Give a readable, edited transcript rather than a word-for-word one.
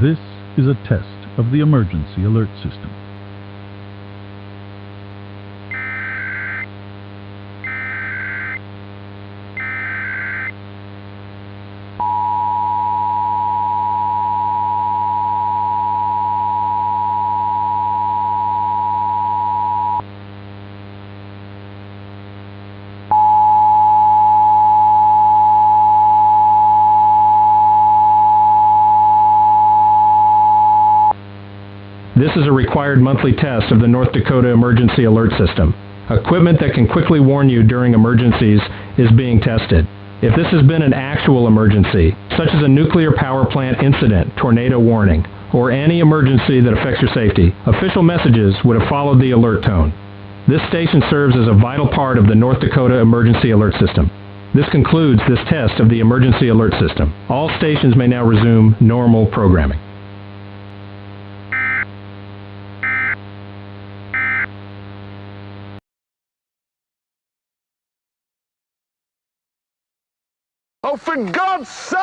This is a test of the emergency alert system. This is a required monthly test of the North Dakota Emergency Alert System. Equipment that can quickly warn you during emergencies is being tested. If this has been an actual emergency, such as a nuclear power plant incident, tornado warning, or any emergency that affects your safety, official messages would have followed the alert tone. This station serves as a vital part of the North Dakota Emergency Alert System. This concludes this test of the Emergency Alert System. All stations may now resume normal programming. Oh, for God's sake!